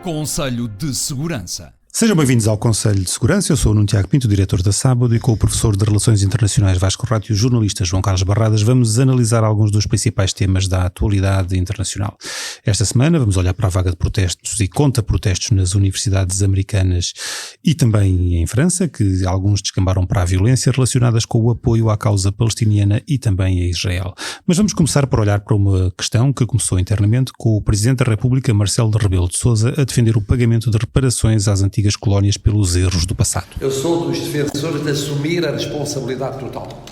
Conselho de Segurança. Sejam bem-vindos ao Conselho de Segurança. Eu sou o Nuno Tiago Pinto, diretor da Sábado, e com o professor de Relações Internacionais Vasco Rato e o jornalista João Carlos Barradas vamos analisar alguns dos principais temas da atualidade internacional. Esta semana vamos olhar para a vaga de protestos e contra-protestos nas universidades americanas e também em França, que alguns descambaram para a violência relacionadas com o apoio à causa palestiniana e também a Israel. Mas vamos começar por olhar para uma questão que começou internamente com o Presidente da República, Marcelo Rebelo de Sousa, a defender o pagamento de reparações às antigas colónias pelos erros do passado. Eu sou dos defensores de assumir a responsabilidade total.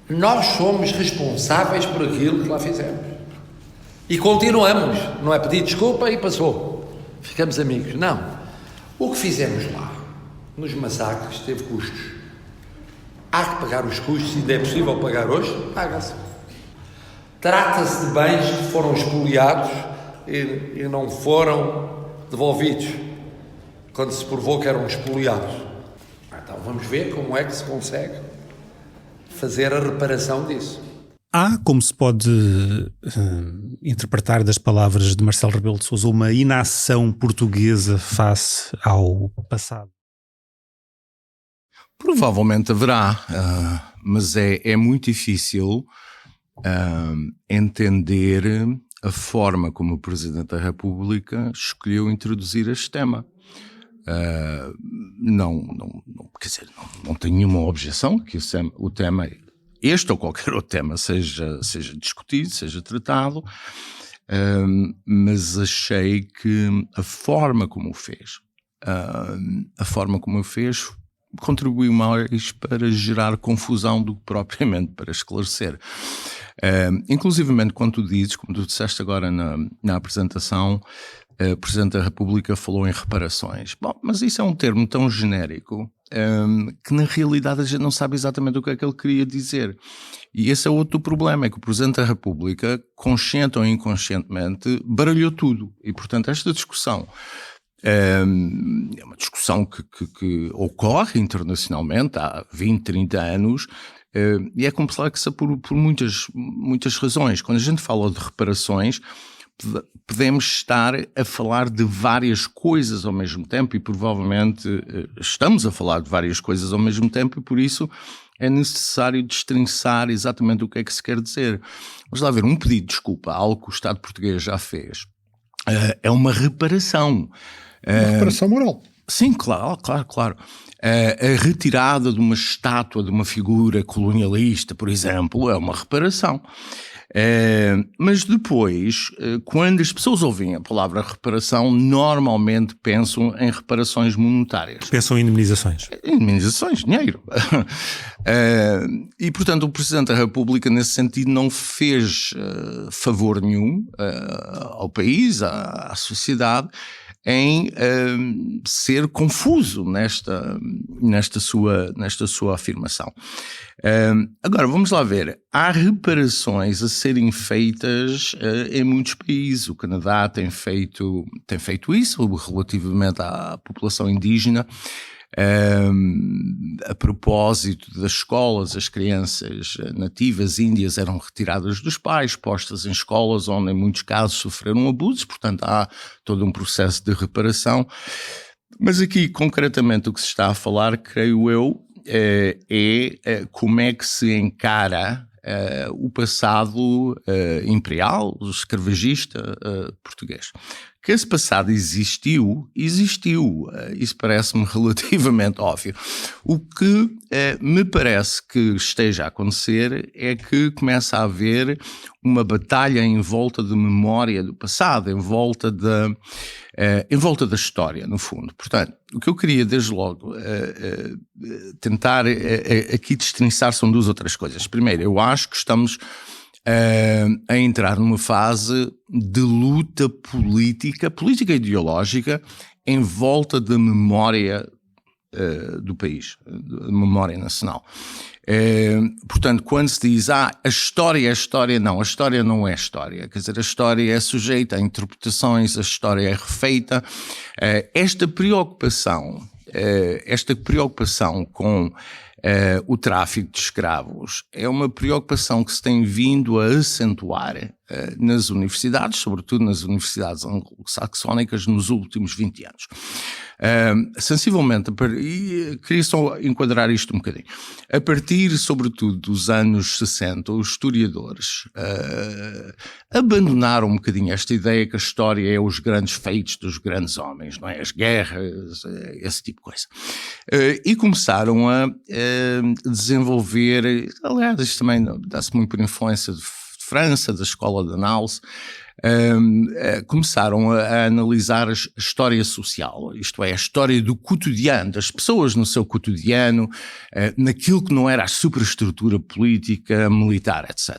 Nós somos responsáveis por aquilo que lá fizemos. E continuamos. Não é pedir desculpa e passou. Ficamos amigos. Não. O que fizemos lá, nos massacres, teve custos. Há que pagar os custos. Se ainda é possível pagar hoje, paga-se. Trata-se de bens que foram expoliados e não foram devolvidos, quando se provou que eram expoliados. Então vamos ver como é que se consegue fazer a reparação disso. Há, como se pode interpretar das palavras de Marcelo Rebelo de Sousa, uma inação portuguesa face ao passado? Provavelmente haverá, mas é muito difícil entender a forma como o Presidente da República escolheu introduzir este tema. Quer dizer, não tenho nenhuma objeção que o tema, este ou qualquer outro tema, seja discutido, seja tratado, mas achei que a forma como o fez contribuiu mais para gerar confusão do que propriamente para esclarecer. Inclusivamente, quando tu dizes, como tu disseste agora na apresentação, o Presidente da República falou em reparações. Bom, mas isso é um termo tão genérico que na realidade a gente não sabe exatamente o que é que ele queria dizer. E esse é outro problema, é que o Presidente da República, consciente ou inconscientemente, baralhou tudo. E, portanto, esta discussão é uma discussão que ocorre internacionalmente há 20, 30 anos, e é complexa por muitas razões. Quando a gente fala de reparações, podemos estar a falar de várias coisas ao mesmo tempo e provavelmente estamos a falar de várias coisas ao mesmo tempo e por isso é necessário destrinçar exatamente o que é que se quer dizer. Vamos lá ver, um pedido de desculpa, algo que o Estado português já fez, é uma reparação. Uma reparação moral. Sim, claro. A retirada de uma estátua, de uma figura colonialista, por exemplo, é uma reparação. Mas depois, quando as pessoas ouvem a palavra reparação, normalmente pensam em reparações monetárias. Pensam em indemnizações. Indemnizações, dinheiro. E, portanto, o Presidente da República, nesse sentido, não fez favor nenhum ao país, à sociedade, em ser confuso nesta sua afirmação. Agora, vamos lá ver. Há reparações a serem feitas em muitos países. O Canadá tem feito isso relativamente à população indígena. A propósito das escolas, as crianças nativas índias eram retiradas dos pais, postas em escolas onde em muitos casos sofreram abusos, portanto há todo um processo de reparação. Mas aqui concretamente o que se está a falar, creio eu, é como é que se encara o passado imperial, o escravagista português. Que esse passado existiu, isso parece-me relativamente óbvio. O que me parece que esteja a acontecer é que começa a haver uma batalha em volta de memória do passado, em volta da história, no fundo. Portanto, o que eu queria desde logo tentar aqui destrinçar são duas outras coisas. Primeiro, eu acho que estamos a entrar numa fase de luta política ideológica em volta da memória do país, da memória nacional. Portanto, quando se diz a história é história, não, a história não é história. Quer dizer, a história é sujeita a interpretações, a história é refeita. Esta preocupação com o tráfico de escravos é uma preocupação que se tem vindo a acentuar nas universidades, sobretudo nas universidades anglo-saxónicas, nos últimos 20 anos. Sensivelmente, e queria só enquadrar isto um bocadinho, a partir sobretudo dos anos 60, os historiadores abandonaram um bocadinho esta ideia que a história é os grandes feitos dos grandes homens, não é? As guerras, esse tipo de coisa. E começaram a desenvolver, aliás, isto também dá-se muito por influência de França, da escola de Annales, começaram a analisar a história social, isto é, a história do cotidiano, das pessoas no seu cotidiano, naquilo que não era a superestrutura política, militar, etc.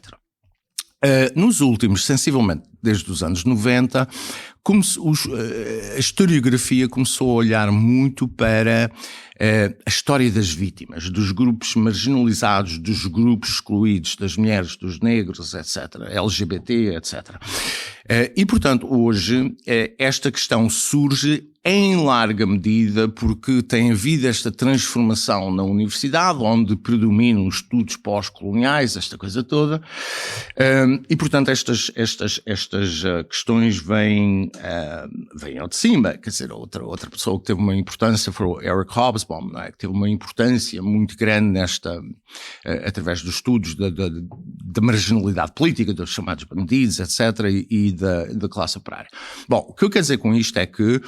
Nos últimos, sensivelmente desde os anos 90, a historiografia começou a olhar muito para a história das vítimas, dos grupos marginalizados, dos grupos excluídos, das mulheres, dos negros, etc., LGBT, etc. E, portanto, hoje esta questão surge em larga medida porque tem havido esta transformação na universidade, onde predominam os estudos pós-coloniais, esta coisa toda, e, portanto, estas questões vêm ao de cima. Quer dizer, outra pessoa que teve uma importância foi o Eric Hobsbawm, não é? Que teve uma importância muito grande através dos estudos da marginalidade política, dos chamados bandidos, etc., e da classe operária. Bom, o que eu quero dizer com isto é que,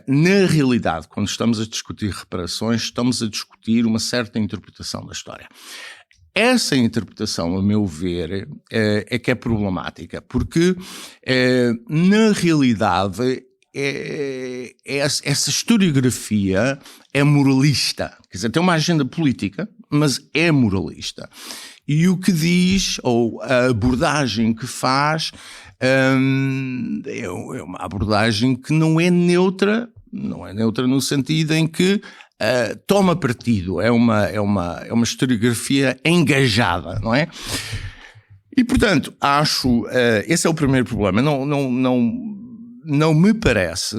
na realidade, quando estamos a discutir reparações, estamos a discutir uma certa interpretação da história. Essa interpretação, a meu ver, é que é problemática, porque, na realidade, essa historiografia é moralista. Quer dizer, tem uma agenda política, mas é moralista. E o que diz, ou a abordagem que faz, é uma abordagem que não é neutra no sentido em que toma partido, é uma historiografia engajada, não é? E, portanto, acho, esse é o primeiro problema. Não me parece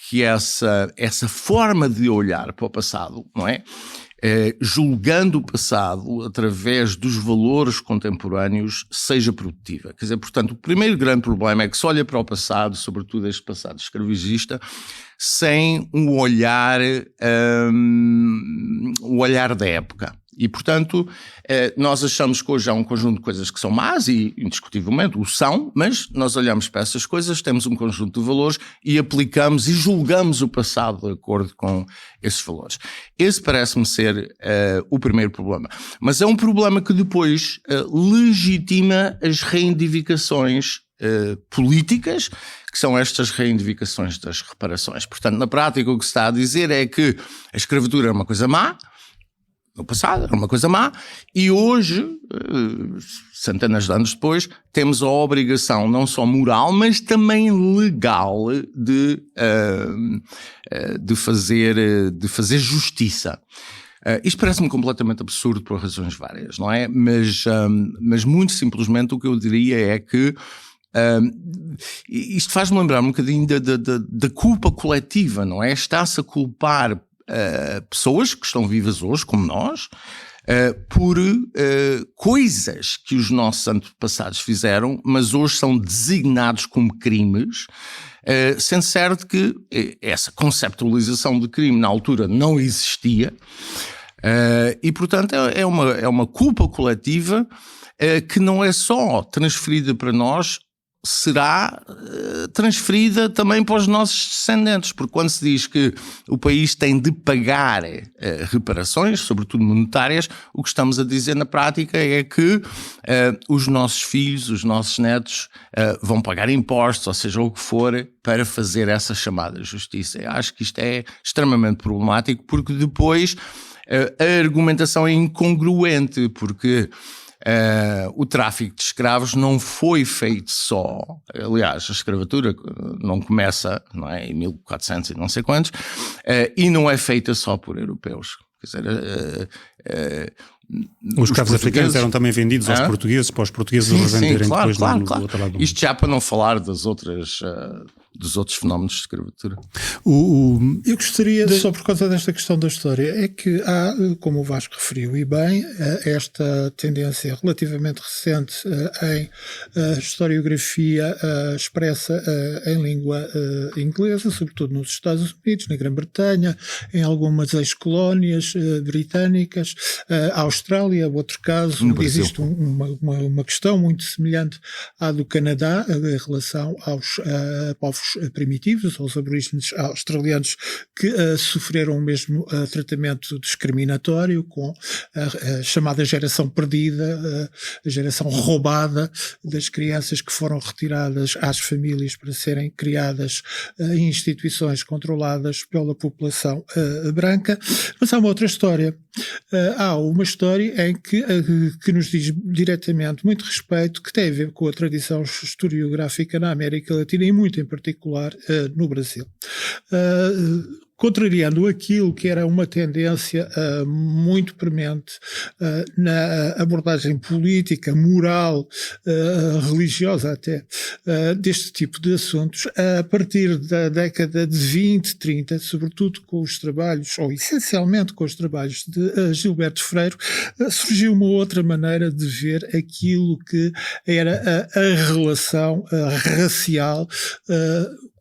que essa forma de olhar para o passado, não é? Julgando o passado através dos valores contemporâneos, seja produtiva. Quer dizer, portanto, o primeiro grande problema é que se olha para o passado, sobretudo este passado escravagista, sem o olhar da época. E, portanto, nós achamos que hoje há um conjunto de coisas que são más e, indiscutivelmente, o são, mas nós olhamos para essas coisas, temos um conjunto de valores e aplicamos e julgamos o passado de acordo com esses valores. Esse parece-me ser o primeiro problema. Mas é um problema que depois legitima as reivindicações políticas, que são estas reivindicações das reparações. Portanto, na prática, o que se está a dizer é que a escravatura é uma coisa má, no passado era uma coisa má, e hoje, centenas de anos depois, temos a obrigação não só moral, mas também legal de fazer justiça. Isto parece-me completamente absurdo por razões várias, não é? Mas muito simplesmente o que eu diria é que isto faz-me lembrar um bocadinho da culpa coletiva, não é? Está-se a culpar pessoas que estão vivas hoje, como nós, por coisas que os nossos antepassados fizeram, mas hoje são designados como crimes, sendo certo que essa conceptualização de crime na altura não existia, e portanto é uma culpa coletiva que não é só transferida para nós, será transferida também para os nossos descendentes, porque quando se diz que o país tem de pagar reparações, sobretudo monetárias, o que estamos a dizer na prática é que os nossos filhos, os nossos netos vão pagar impostos, ou seja, o que for, para fazer essa chamada justiça. Eu acho que isto é extremamente problemático, porque depois a argumentação é incongruente, porque o tráfico de escravos não foi feito só, aliás, a escravatura não começa, não é, em 1400 e não sei quantos, e não é feita só por europeus. Quer dizer, os escravos africanos eram também vendidos aos portugueses, para os portugueses revenderem depois do outro lado. Isto já para não falar dos dos outros fenómenos de escravatura. Eu gostaria, só por causa desta questão da história, é que há, como o Vasco referiu e bem, esta tendência relativamente recente em historiografia expressa em língua inglesa, sobretudo nos Estados Unidos, na Grã-Bretanha, em algumas ex-colónias britânicas, a Austrália, outro caso, onde existe uma questão muito semelhante à do Canadá em relação aos povos primitivos, aos aborígenes australianos que sofreram o mesmo tratamento discriminatório com a chamada geração perdida, a geração roubada das crianças que foram retiradas às famílias para serem criadas em instituições controladas pela população branca. Mas há uma outra história. Há uma história em que nos diz diretamente muito respeito, que tem a ver com a tradição historiográfica na América Latina e muito em particular no Brasil. Contrariando aquilo que era uma tendência muito premente na abordagem política, moral, religiosa até, deste tipo de assuntos, a partir da década de 20, 30, sobretudo com os trabalhos, ou essencialmente com os trabalhos de Gilberto Freire, surgiu uma outra maneira de ver aquilo que era a relação racial,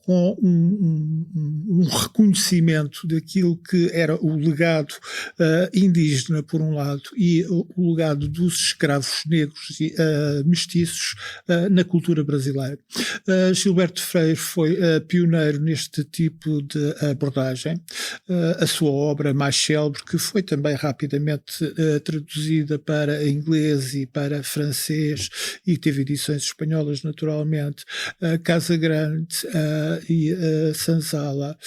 com um reconhecimento daquilo que era o legado indígena, por um lado, e o legado dos escravos negros e mestiços na cultura brasileira. Gilberto Freire foi pioneiro neste tipo de abordagem. A sua obra mais célebre, que foi também rapidamente traduzida para inglês e para francês, e teve edições espanholas, naturalmente, Casa Grande e Senzala,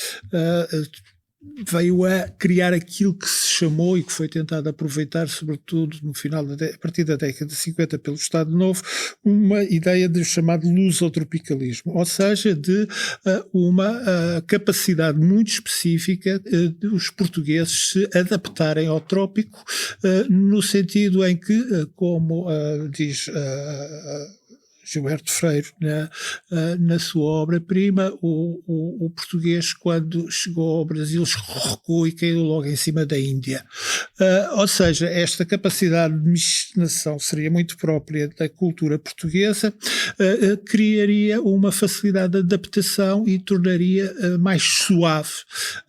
veio a criar aquilo que se chamou e que foi tentado aproveitar, sobretudo no final a partir da década de 50 pelo Estado Novo, uma ideia de chamado lusotropicalismo, ou seja, de uma capacidade muito específica dos portugueses se adaptarem ao trópico, no sentido em que, como diz Gilberto Freire, na sua obra-prima, o português, quando chegou ao Brasil, recuou e caiu logo em cima da Índia. Ou seja, esta capacidade de miscigenação seria muito própria da cultura portuguesa, criaria uma facilidade de adaptação e tornaria mais suave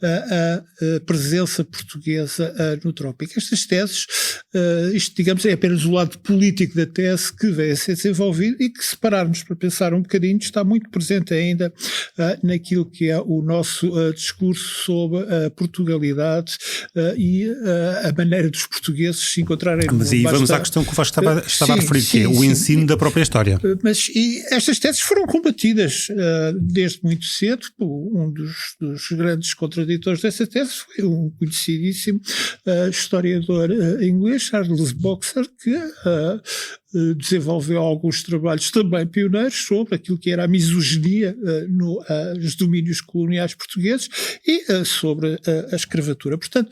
a presença portuguesa no trópico. Estas teses, isto, digamos, é apenas o lado político da tese que veio a ser desenvolvido e que, se pararmos para pensar um bocadinho, está muito presente ainda naquilo que é o nosso discurso sobre a Portugalidade e a maneira dos portugueses se encontrarem no mundo. Mas aí vamos à questão que o Vasco estava a referir, que é o ensino da própria história. Mas estas teses foram combatidas desde muito cedo. Um dos grandes contraditores dessa tese foi um conhecidíssimo historiador inglês, Charles Boxer, que desenvolveu alguns trabalhos também pioneiros sobre aquilo que era a misoginia nos domínios coloniais portugueses e sobre a escravatura. Portanto,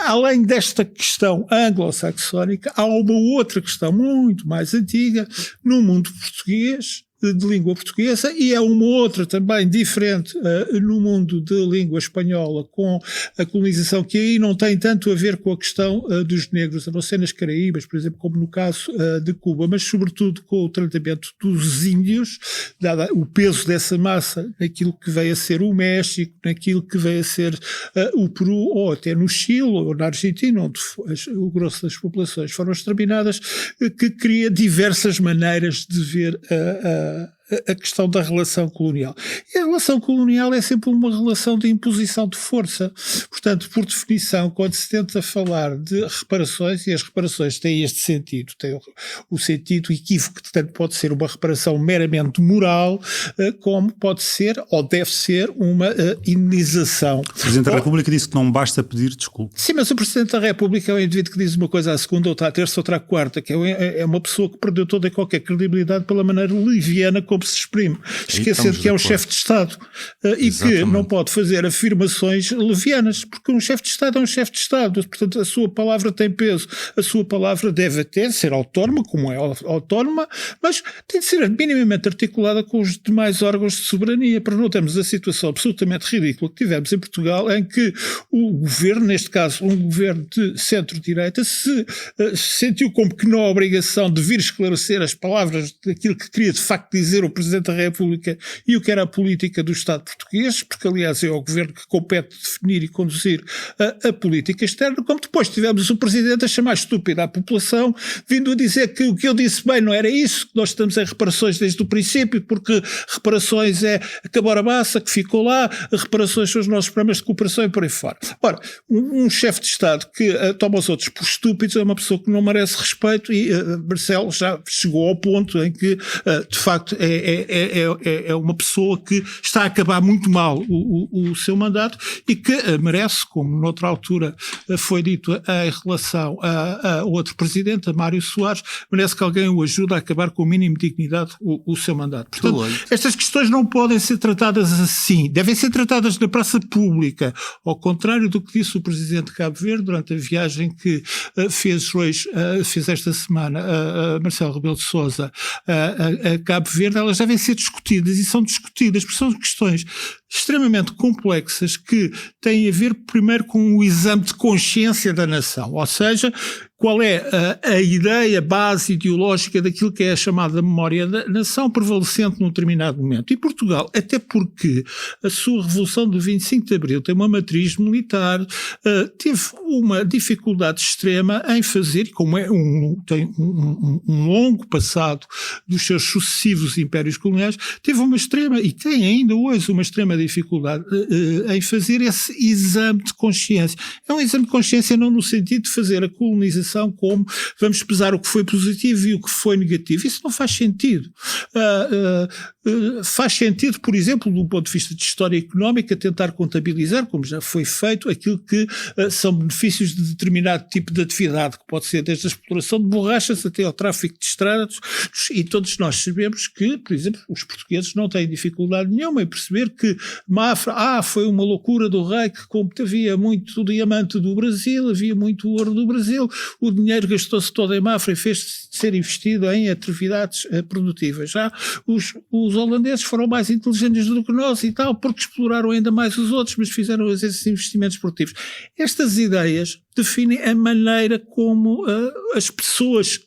além desta questão anglo-saxónica, há uma outra questão muito mais antiga no mundo português, de língua portuguesa, e é uma outra também diferente no mundo de língua espanhola, com a colonização, que aí não tem tanto a ver com a questão dos negros, a não ser nas Caraíbas, por exemplo, como no caso de Cuba, mas sobretudo com o tratamento dos índios, dado o peso dessa massa naquilo que veio a ser o México, naquilo que veio a ser o Peru, ou até no Chile, ou na Argentina, onde o grosso das populações foram exterminadas, que cria diversas maneiras de ver a questão da relação colonial. E a relação colonial é sempre uma relação de imposição de força. Portanto, por definição, quando se tenta falar de reparações, e as reparações têm este sentido, têm o sentido equívoco, que tanto pode ser uma reparação meramente moral, como pode ser, ou deve ser, uma indenização. O Presidente da República disse que não basta pedir desculpa. Sim, mas o Presidente da República é um indivíduo que diz uma coisa à segunda, outra à terça, outra à quarta, que é uma pessoa que perdeu toda e qualquer credibilidade pela maneira liviana como como se exprime, esquecendo que é um chefe de Estado e que não pode fazer afirmações levianas, porque um chefe de Estado é um chefe de Estado, portanto a sua palavra tem peso, a sua palavra deve até ser autónoma, como é autónoma, mas tem de ser minimamente articulada com os demais órgãos de soberania, para não termos a situação absolutamente ridícula que tivemos em Portugal, em que o governo, neste caso um governo de centro-direita, se sentiu como que não a obrigação de vir esclarecer as palavras daquilo que queria de facto dizer o Presidente da República e o que era a política do Estado português, porque aliás é o governo que compete definir e conduzir a política externa, como depois tivemos o Presidente a chamar estúpida a população, vindo a dizer que o que eu disse bem não era isso, que nós estamos em reparações desde o princípio, porque reparações é a Cabora-Bassa que ficou lá, reparações são os nossos programas de cooperação e por aí fora. Ora, um chefe de Estado que toma os outros por estúpidos é uma pessoa que não merece respeito e Marcelo já chegou ao ponto em que, de facto, é uma pessoa que está a acabar muito mal o seu mandato e que merece, como noutra altura foi dito em relação a outro presidente, a Mário Soares, merece que alguém o ajude a acabar com o mínimo de dignidade o seu mandato. Portanto, estas questões não podem ser tratadas assim, devem ser tratadas na praça pública, ao contrário do que disse o Presidente de Cabo Verde durante a viagem que fez esta semana Marcelo Rebelo de Sousa a Cabo Verde. Elas devem ser discutidas e são discutidas porque são questões extremamente complexas que têm a ver primeiro com o exame de consciência da nação, ou seja, qual é a ideia base ideológica daquilo que é a chamada memória da nação prevalecente num determinado momento. E Portugal, até porque a sua revolução do 25 de Abril tem uma matriz militar, teve uma dificuldade extrema em fazer, como tem um longo passado dos seus sucessivos impérios coloniais, teve uma extrema, e tem ainda hoje uma extrema dificuldade em fazer esse exame de consciência. É um exame de consciência não no sentido de fazer a colonização como vamos pesar o que foi positivo e o que foi negativo. Isso não faz sentido. Faz sentido, por exemplo, do ponto de vista de história económica, tentar contabilizar, como já foi feito, aquilo que são benefícios de determinado tipo de atividade, que pode ser desde a exploração de borrachas até ao tráfico de estradas, e todos nós sabemos que, por exemplo, os portugueses não têm dificuldade nenhuma em perceber que Mafra, foi uma loucura do rei, que como havia muito diamante do Brasil, havia muito ouro do Brasil, o dinheiro gastou-se todo em Mafra e fez ser investido em atividades produtivas. Já os holandeses foram mais inteligentes do que nós e tal, porque exploraram ainda mais os outros, mas fizeram esses investimentos produtivos. Estas ideias definem a maneira como as pessoas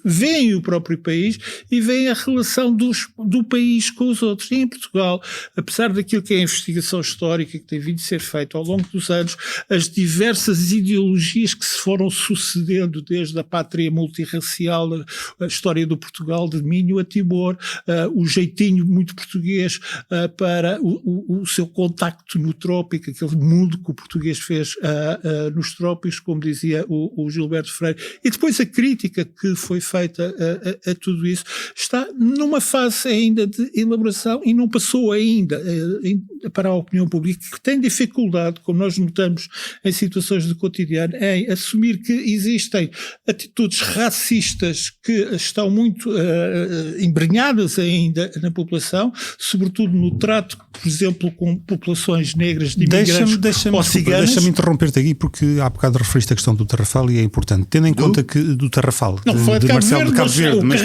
veem o próprio país e veem a relação do país com os outros. E em Portugal, apesar daquilo que é a investigação histórica que tem vindo a ser feita ao longo dos anos, as diversas ideologias que se foram sucedendo desde a pátria multirracial, a história do Portugal de Minho a Timor, o jeitinho muito português para o seu contacto no trópico, aquele mundo que o português fez nos trópicos, como dizia o Gilberto Freire, e depois a crítica que foi feita a tudo isso, está numa fase ainda de elaboração e não passou ainda para a opinião pública, que tem dificuldade, como nós notamos em situações de cotidiano, em assumir que existem atitudes racistas que estão muito embrenhadas ainda na população, sobretudo no trato, por exemplo, com populações negras de imigrantes ou ciganas. Deixa-me interromper-te aqui, porque há bocado referiste a questão do Tarrafal e é importante, tendo em conta que do Tarrafal, de Marcelo de Cabo Verde, mas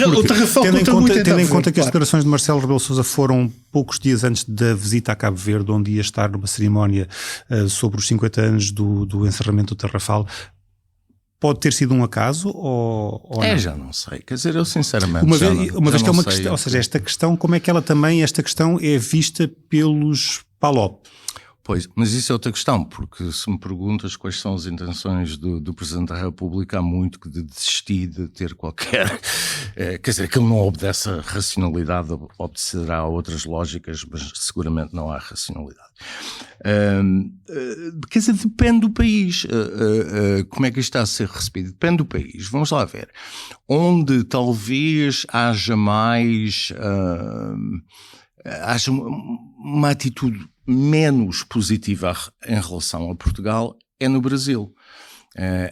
tendo em conta que as declarações de Marcelo Rebelo de Sousa foram poucos dias antes da visita a Cabo Verde, onde ia estar numa cerimónia sobre os 50 anos do encerramento do Tarrafal. Pode ter sido um acaso ou não? Já não sei. Quer dizer, eu sinceramente uma vez que é uma questão, ou seja, esta questão, como é que esta questão é vista pelos PALOP? Pois, mas isso é outra questão, porque se me perguntas quais são as intenções do Presidente da República, há muito que desistir de ter qualquer... quer dizer, que ele não obedece à racionalidade, obedecerá a outras lógicas, mas seguramente não há racionalidade. Quer dizer, depende do país. Como é que isto está a ser recebido? Depende do país. Vamos lá ver. Onde talvez haja mais... haja uma atitude menos positiva em relação a Portugal é no Brasil.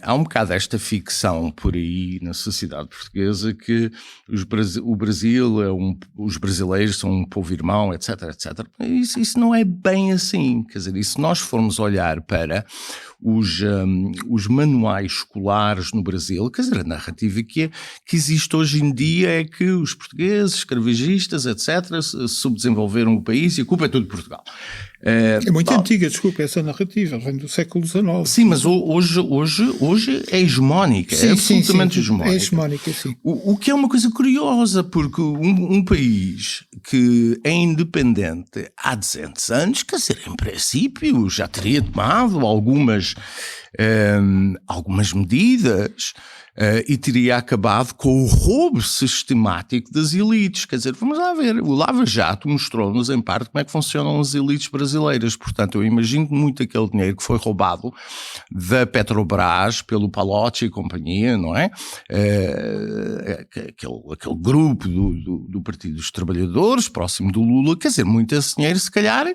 Há um bocado esta ficção por aí na sociedade portuguesa que o Brasil os brasileiros são um povo irmão, etc, etc. Isso não é bem assim. Quer dizer, e se nós formos olhar para os manuais escolares no Brasil, quer dizer, a narrativa que existe hoje em dia é que os portugueses, escravagistas, etc, subdesenvolveram o país e a culpa é tudo de Portugal. É muito antiga, desculpa, essa narrativa, vem do século XIX. Sim, mas hoje é hegemónica, é absolutamente hegemónica. É hegemónica, sim. O que é uma coisa curiosa, porque um país que é independente há 200 anos, quer dizer, em princípio já teria tomado algumas medidas e teria acabado com o roubo sistemático das elites. Quer dizer, vamos lá ver, o Lava Jato mostrou-nos em parte como é que funcionam as elites brasileiras. Portanto, eu imagino muito aquele dinheiro que foi roubado da Petrobras pelo Palocci e companhia, não é? Aquele grupo do Partido dos Trabalhadores, próximo do Lula, quer dizer, muito esse dinheiro se calhar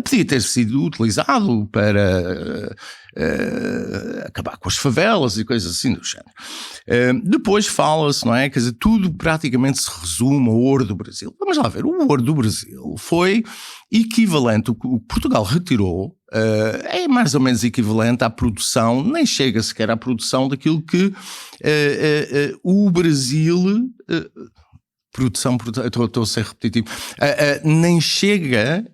podia ter sido utilizado para acabar com as favelas e coisas assim do género. Depois fala-se, não é? Quer dizer, tudo praticamente se resume ao ouro do Brasil. Vamos lá ver, o ouro do Brasil foi equivalente, o que Portugal retirou, é mais ou menos equivalente à produção, nem chega sequer à produção daquilo que o Brasil... estou a ser repetitivo, nem chega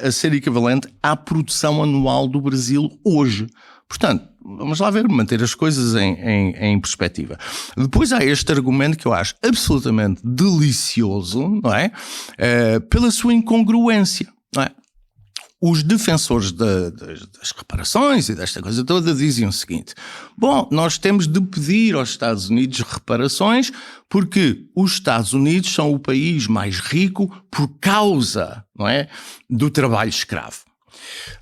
a ser equivalente à produção anual do Brasil hoje. Portanto, vamos lá ver, manter as coisas em perspectiva. Depois há este argumento que eu acho absolutamente delicioso, não é? Pela sua incongruência, não é? Os defensores das reparações e desta coisa toda diziam o seguinte: bom, nós temos de pedir aos Estados Unidos reparações porque os Estados Unidos são o país mais rico por causa, não é, do trabalho escravo.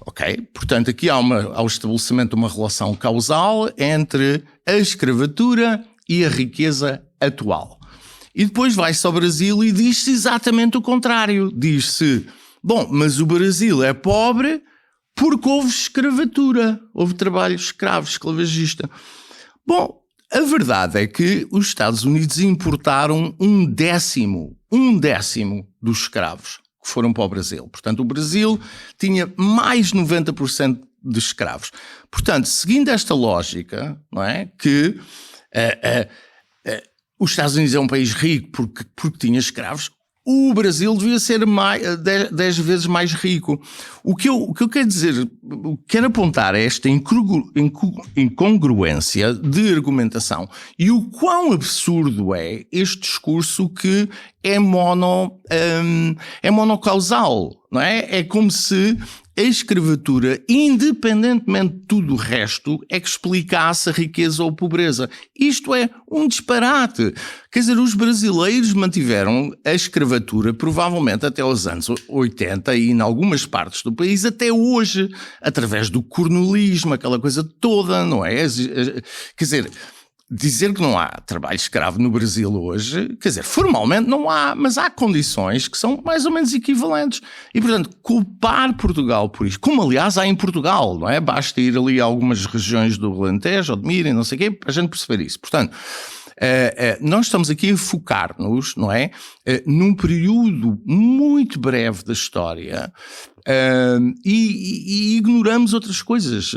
Ok? Portanto, aqui há o estabelecimento de uma relação causal entre a escravatura e a riqueza atual. E depois vai-se ao Brasil e diz-se exatamente o contrário. Diz-se: bom, mas o Brasil é pobre porque houve escravatura, houve trabalho escravo, esclavagista. Bom, a verdade é que os Estados Unidos importaram um décimo dos escravos que foram para o Brasil. Portanto, o Brasil tinha mais 90% de escravos. Portanto, seguindo esta lógica, não é, que os Estados Unidos é um país rico porque tinha escravos, o Brasil devia ser 10 vezes mais rico. O que eu quero dizer, quero apontar é esta incongruência de argumentação e o quão absurdo é este discurso que é monocausal, não é? É como se a escravatura, independentemente de tudo o resto, é que explicasse a riqueza ou a pobreza. Isto é um disparate. Quer dizer, os brasileiros mantiveram a escravatura provavelmente até os anos 80 e em algumas partes do país até hoje, através do coronelismo, aquela coisa toda, não é? Quer dizer, dizer que não há trabalho escravo no Brasil hoje, quer dizer, formalmente não há, mas há condições que são mais ou menos equivalentes. E, portanto, culpar Portugal por isto, como aliás há em Portugal, não é? Basta ir ali a algumas regiões do Alentejo, ou de Mirem, não sei o quê, para a gente perceber isso. Portanto, nós estamos aqui a focar-nos, não é? Num período muito breve da história, e ignoramos outras coisas.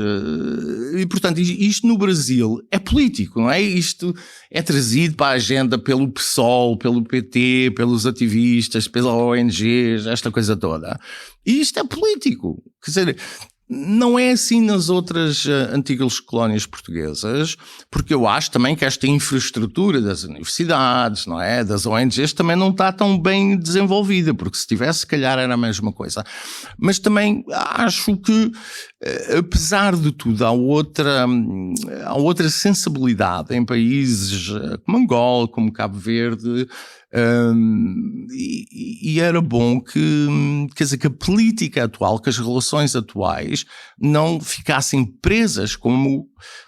E, portanto, isto no Brasil é político, não é? Isto é trazido para a agenda pelo PSOL, pelo PT, pelos ativistas, pelas ONGs, esta coisa toda. E isto é político. Quer dizer, não é assim nas outras antigas colónias portuguesas, porque eu acho também que esta infraestrutura das universidades, não é, das ONGs também não está tão bem desenvolvida, porque se tivesse, se calhar era a mesma coisa. Mas também acho que, apesar de tudo, há outra sensibilidade em países como Angola, como Cabo Verde, E era bom quer dizer, que a política atual, que as relações atuais não ficassem presas como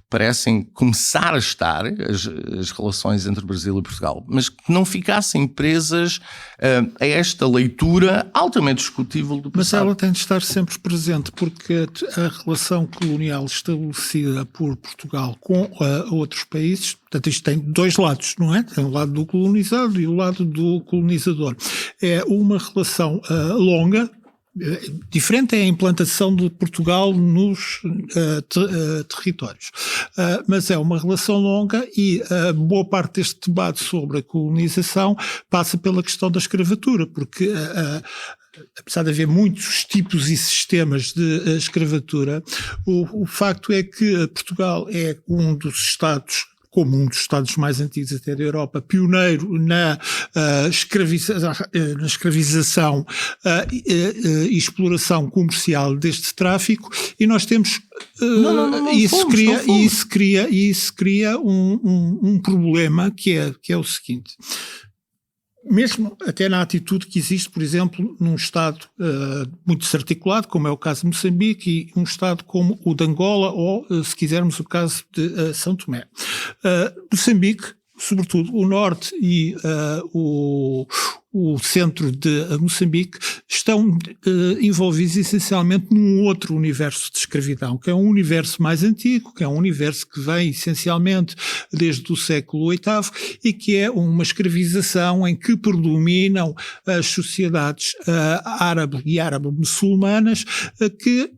parecem começar a estar as relações entre Brasil e Portugal, mas que não ficassem presas a esta leitura altamente discutível do passado. Mas ela tem de estar sempre presente, porque a relação colonial estabelecida por Portugal com outros países, portanto isto tem dois lados, não é? Tem o lado do colonizado e o lado do colonizador. É uma relação longa. Diferente é a implantação de Portugal nos territórios, mas é uma relação longa e boa parte deste debate sobre a colonização passa pela questão da escravatura, porque apesar de haver muitos tipos e sistemas de escravatura, o facto é que Portugal é um dos Estados, como um dos Estados mais antigos até da Europa, pioneiro na escravização e exploração comercial deste tráfico, e nós temos isso cria um problema que é o seguinte. Mesmo até na atitude que existe, por exemplo, num Estado muito desarticulado, como é o caso de Moçambique, e um Estado como o de Angola, ou, se quisermos, o caso de São Tomé. Moçambique, sobretudo o norte e o centro de Moçambique, estão envolvidos essencialmente num outro universo de escravidão, que é um universo mais antigo, que é um universo que vem essencialmente desde o século VIII e que é uma escravização em que predominam as sociedades árabe e árabe-muçulmanas que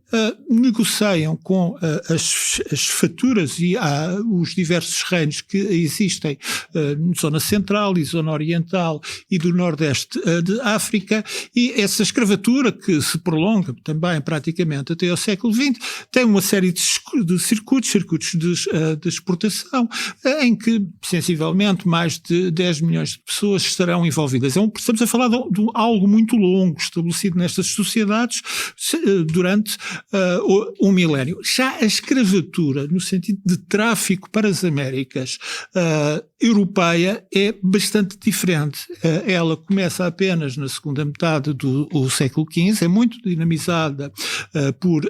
negociam com as faturas e os diversos reinos que existem na zona central e zona oriental e do nordeste de África, e essa escravatura que se prolonga também praticamente até ao século XX tem uma série de circuitos de exportação em que sensivelmente mais de 10 milhões de pessoas estarão envolvidas. Estamos a falar de algo muito longo estabelecido nestas sociedades durante um milénio. Já a escravatura, no sentido de tráfico para as Américas europeia, é bastante diferente. Ela começa apenas na segunda metade do século XV, é muito dinamizada por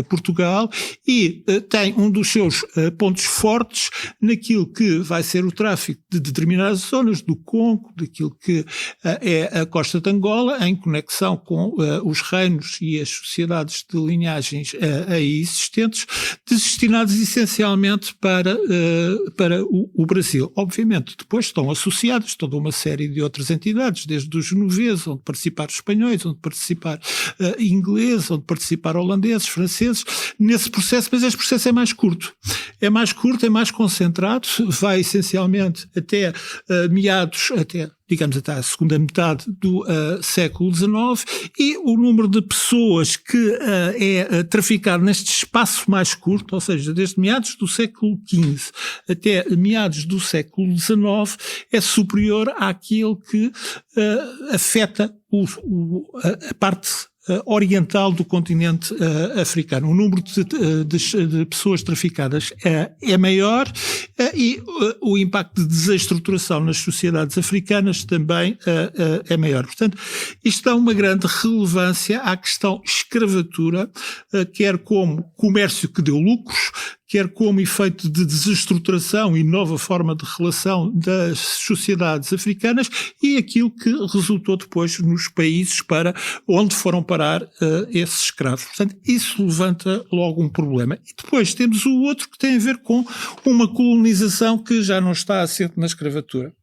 Portugal e tem um dos seus pontos fortes naquilo que vai ser o tráfico de determinadas zonas do Congo, daquilo que é a costa de Angola, em conexão com os reinos e as sociedades de linhagens aí existentes, destinados essencialmente para o Brasil. Obviamente, depois estão associados toda uma série de outras entidades, desde os genoveses, onde participaram espanhóis, onde participaram ingleses, onde participaram holandeses, franceses, nesse processo, mas esse processo é mais curto. É mais curto, é mais concentrado, vai essencialmente até meados, digamos até a segunda metade do século XIX, e o número de pessoas que é traficado neste espaço mais curto, ou seja, desde meados do século XV até meados do século XIX, é superior àquele que afeta a parte oriental do continente africano. O número de pessoas traficadas é maior e o impacto de desestruturação nas sociedades africanas também é maior. Portanto, isto dá uma grande relevância à questão escravatura, quer como comércio que deu lucros, quer como efeito de desestruturação e nova forma de relação das sociedades africanas, e aquilo que resultou depois nos países para onde foram parar esses escravos. Portanto, isso levanta logo um problema. E depois temos o outro que tem a ver com uma colonização que já não está assente na escravatura.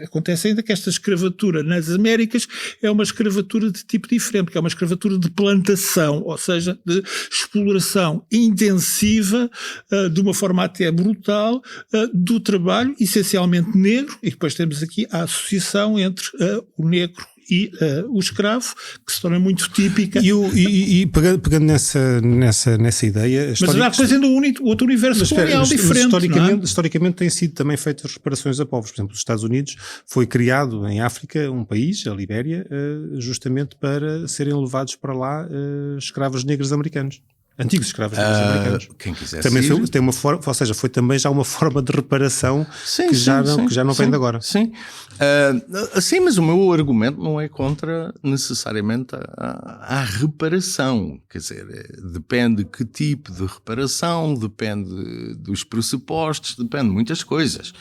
Acontece ainda que esta escravatura nas Américas é uma escravatura de tipo diferente, que é uma escravatura de plantação, ou seja, de exploração intensiva, de uma forma até brutal, do trabalho essencialmente negro, e depois temos aqui a associação entre o negro e o escravo, que se torna muito típica. E pegando nessa ideia... Mas há depois ainda outro universo colonial diferente. Historicamente têm sido também feitas reparações a povos. Por exemplo, os Estados Unidos foi criado em África um país, a Libéria, justamente para serem levados para lá escravos negros americanos. Antigos escravos americanos. Quem quisesse também ir. tem uma forma, ou seja, foi também já uma forma de reparação Sim, que sim, já não vem de agora. Sim. Sim, mas o meu argumento não é contra necessariamente a reparação. Quer dizer, depende que tipo de reparação, depende dos pressupostos, depende de muitas coisas.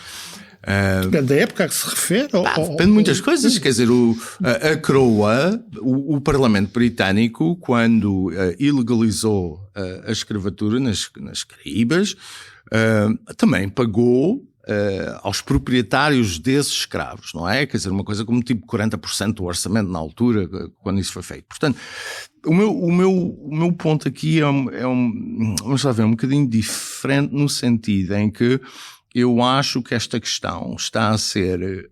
Depende da época a que se refere? Depende de muitas coisas. Quer dizer, a coroa, o Parlamento Britânico, quando ilegalizou a escravatura nas Caraíbas, também pagou aos proprietários desses escravos, não é? Quer dizer, uma coisa como tipo 40% do orçamento na altura, quando isso foi feito. Portanto, o meu ponto aqui vamos lá ver, um bocadinho diferente no sentido em que eu acho que esta questão está a ser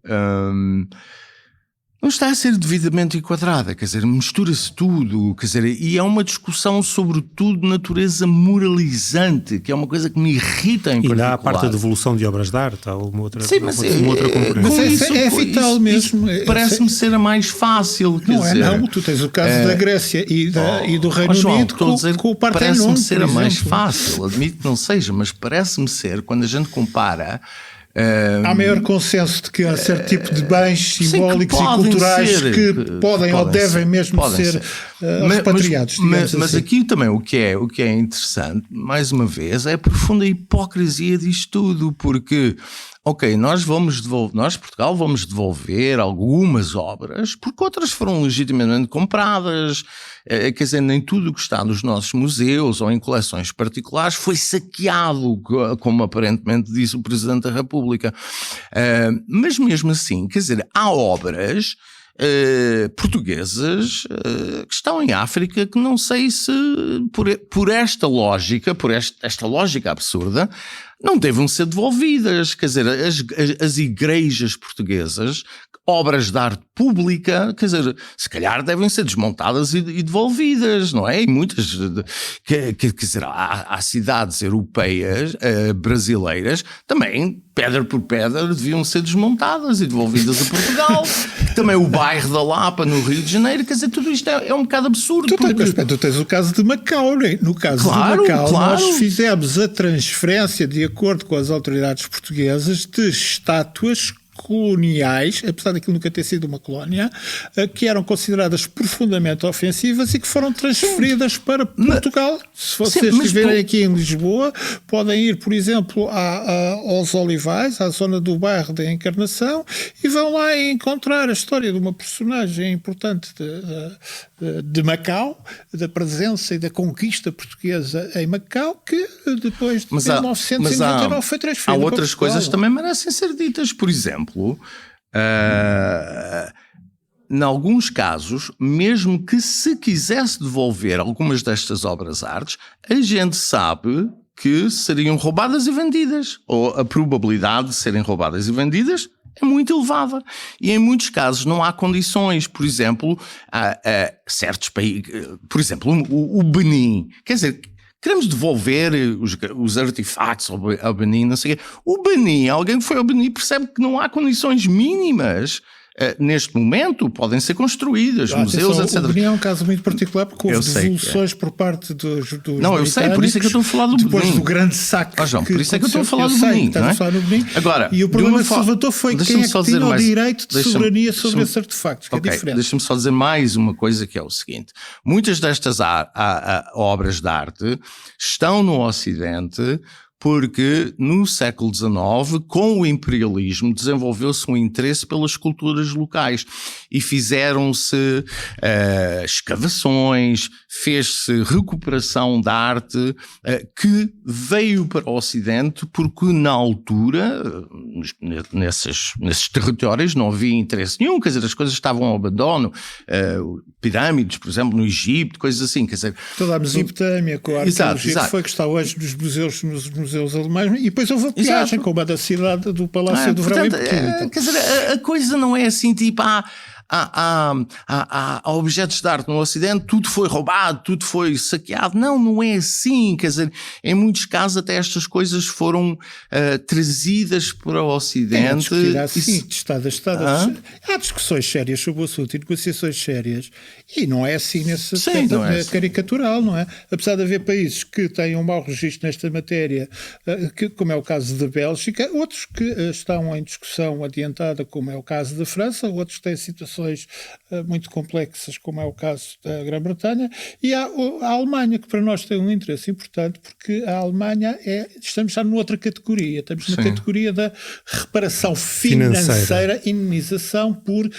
não está a ser devidamente enquadrada, quer dizer, mistura-se tudo, quer dizer, e é uma discussão sobretudo de natureza moralizante, que é uma coisa que me irrita em particular. E há a parte da devolução de obras de arte, há uma outra, sim, mas uma outra componente. É vital mesmo. Parece-me ser a mais fácil, quer dizer. Não, tu tens o caso da Grécia e do Reino Unido com o Parthenon. Parece-me ser a mais fácil, admito que não seja, mas parece-me ser, quando a gente compara... há maior consenso de que há certo tipo de bens simbólicos e culturais que podem ou devem mesmo ser repatriados. Mas aqui também o que é interessante, mais uma vez, é a profunda hipocrisia disto tudo, porque... Ok, nós, Portugal, vamos devolver algumas obras, porque outras foram legitimamente compradas. Quer dizer, nem tudo o que está nos nossos museus ou em coleções particulares foi saqueado, como aparentemente disse o Presidente da República. Mas mesmo assim, quer dizer, há obras portuguesas que estão em África que não sei se por esta lógica, esta lógica absurda, não devem ser devolvidas. Quer dizer, as igrejas portuguesas, obras de arte pública, quer dizer, se calhar devem ser desmontadas e devolvidas, não é? E muitas, quer dizer, há cidades europeias, brasileiras, também, pedra por pedra, deviam ser desmontadas e devolvidas a Portugal. Também o bairro da Lapa, no Rio de Janeiro, quer dizer, tudo isto é um bocado absurdo. Tu tens o caso de Macau, né? No caso de Macau, nós fizemos a transferência, de acordo com as autoridades portuguesas, de estátuas coloniais, apesar daquilo nunca ter sido uma colónia, que eram consideradas profundamente ofensivas e que foram transferidas para Portugal. Se vocês estiverem aqui em Lisboa, podem ir, por exemplo, aos Olivais, à zona do bairro da Encarnação, e vão lá encontrar a história de uma personagem importante de Macau, da presença e da conquista portuguesa em Macau, que depois de 1999 foi transferida. Há outras coisas que também merecem ser ditas. Por exemplo, em alguns casos, mesmo que se quisesse devolver algumas destas obras de artes, a gente sabe que seriam roubadas e vendidas, ou a probabilidade de serem roubadas e vendidas é muito elevada. E em muitos casos não há condições. Por exemplo, certos países, por exemplo, o Benin, quer dizer, queremos devolver os artefactos ao Benin, não sei o quê. O Benin, alguém que foi ao Benin percebe que não há condições mínimas. Neste momento podem ser construídas, museus, etc. O Benin é um caso muito particular porque houve devoluções por parte dos não, eu sei, por isso é que eu estou a falar do Benin. Depois do grande saque. João, por isso é que eu estou a falar do Benin. Agora, e o problema que se levantou foi quem é que tinha o direito de soberania sobre esses artefactos, que é diferente. Deixa-me só dizer mais uma coisa, que é o seguinte. Muitas destas obras de arte estão no Ocidente porque no século XIX, com o imperialismo, desenvolveu-se um interesse pelas culturas locais e fizeram-se escavações, fez-se recuperação da arte que veio para o Ocidente porque na altura, nesses territórios, não havia interesse nenhum, quer dizer, as coisas estavam ao abandono, pirâmides, por exemplo, no Egito, coisas assim, quer dizer... Toda a Mesopotâmia, com a arqueologia que foi, que está hoje nos museus alemães, e depois houve a viagem, como a da cidade do Palácio do Verão em Pequim. Quer dizer, a coisa não é assim, tipo, há objetos de arte no Ocidente, tudo foi roubado, tudo foi saqueado. Não é assim. Quer dizer, em muitos casos até estas coisas foram trazidas para o Ocidente. Sim, de Estado a Estado. Há discussões sérias sobre o assunto e negociações sérias. E não é assim nesse aspecto caricatural, não é? Apesar de haver países que têm um mau registro nesta matéria, como é o caso da Bélgica, outros que estão em discussão adiantada, como é o caso da França, outros têm situações muito complexas, como é o caso da Grã-Bretanha, e há a Alemanha, que para nós tem um interesse importante, porque a Alemanha estamos já noutra categoria, estamos na categoria da reparação financeira, indenização por